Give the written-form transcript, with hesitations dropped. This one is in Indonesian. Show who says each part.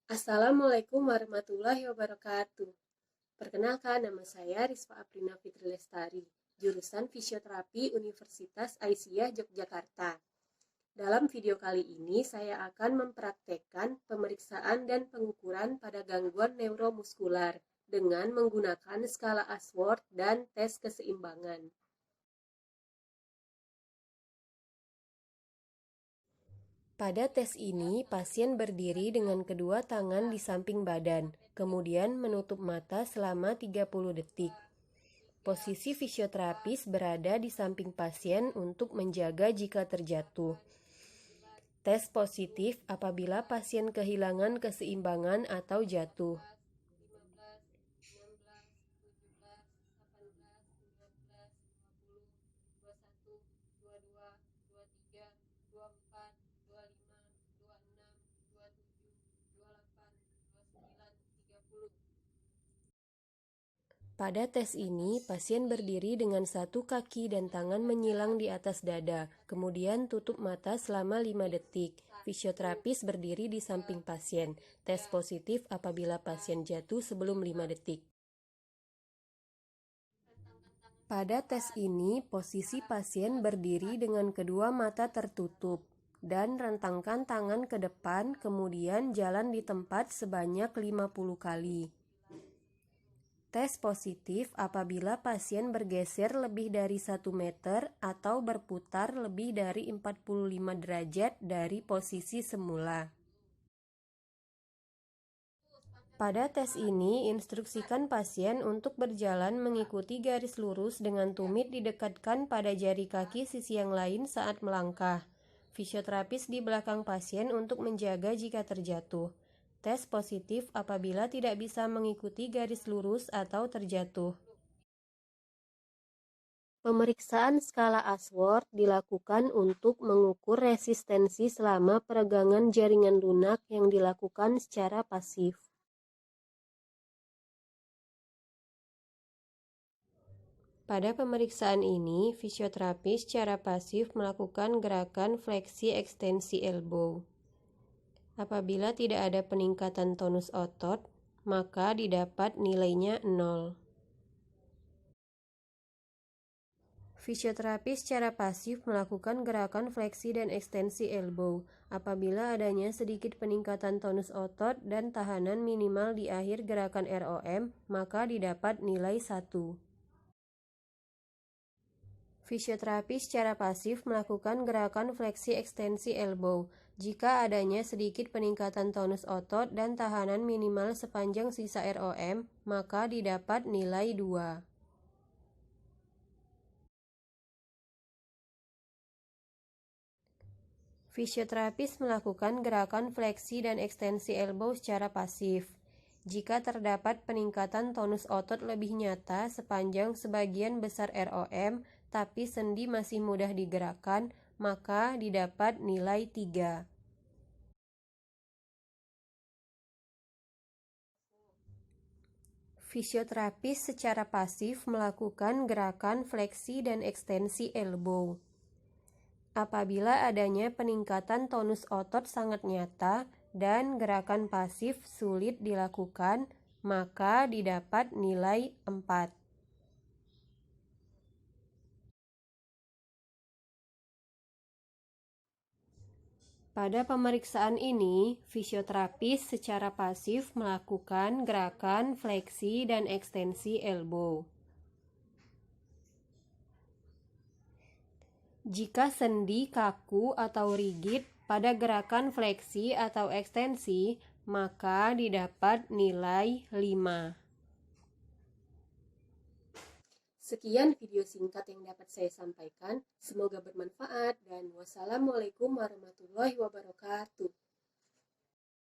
Speaker 1: Assalamualaikum warahmatullahi wabarakatuh. Perkenalkan, nama saya Rispa Aprina Fitri Lestari, jurusan Fisioterapi Universitas Aisyah Yogyakarta. Dalam video kali ini, saya akan mempraktekkan pemeriksaan dan pengukuran pada gangguan neuromuskular dengan menggunakan skala Ashworth dan tes keseimbangan. Pada tes ini, pasien berdiri dengan kedua tangan di samping badan, kemudian menutup mata selama 30 detik. Posisi fisioterapis berada di samping pasien untuk menjaga jika terjatuh. Tes positif apabila pasien kehilangan keseimbangan atau jatuh. Pada tes ini, pasien berdiri dengan satu kaki dan tangan menyilang di atas dada, kemudian tutup mata selama 5 detik. Fisioterapis berdiri di samping pasien. Tes positif apabila pasien jatuh sebelum 5 detik. Pada tes ini, posisi pasien berdiri dengan kedua mata tertutup dan rentangkan tangan ke depan, kemudian jalan di tempat sebanyak 50 kali. Tes positif apabila pasien bergeser lebih dari 1 meter atau berputar lebih dari 45 derajat dari posisi semula. Pada tes ini, instruksikan pasien untuk berjalan mengikuti garis lurus dengan tumit didekatkan pada jari kaki sisi yang lain saat melangkah. Fisioterapis di belakang pasien untuk menjaga jika terjatuh. Tes positif apabila tidak bisa mengikuti garis lurus atau terjatuh. Pemeriksaan skala Ashworth dilakukan untuk mengukur resistensi selama peregangan jaringan lunak yang dilakukan secara pasif. Pada pemeriksaan ini, fisioterapis secara pasif melakukan gerakan fleksi ekstensi elbow. Apabila tidak ada peningkatan tonus otot, maka didapat nilainya 0. Fisioterapis secara pasif melakukan gerakan fleksi dan ekstensi elbow. Apabila adanya sedikit peningkatan tonus otot dan tahanan minimal di akhir gerakan ROM, maka didapat nilai 1. Fisioterapi secara pasif melakukan gerakan fleksi ekstensi elbow. Jika adanya sedikit peningkatan tonus otot dan tahanan minimal sepanjang sisa ROM, maka didapat nilai 2. Fisioterapis melakukan gerakan fleksi dan ekstensi elbow secara pasif. Jika terdapat peningkatan tonus otot lebih nyata sepanjang sebagian besar ROM, tapi sendi masih mudah digerakkan, maka didapat nilai 3. Fisioterapis secara pasif melakukan gerakan fleksi dan ekstensi elbow. Apabila adanya peningkatan tonus otot sangat nyata dan gerakan pasif sulit dilakukan, maka didapat nilai 4. Pada pemeriksaan ini, fisioterapis secara pasif melakukan gerakan fleksi dan ekstensi elbow. Jika sendi kaku atau rigid pada gerakan fleksi atau ekstensi, maka didapat nilai 5. Sekian video singkat yang dapat saya sampaikan. Semoga bermanfaat dan wassalamualaikum warahmatullahi wabarakatuh.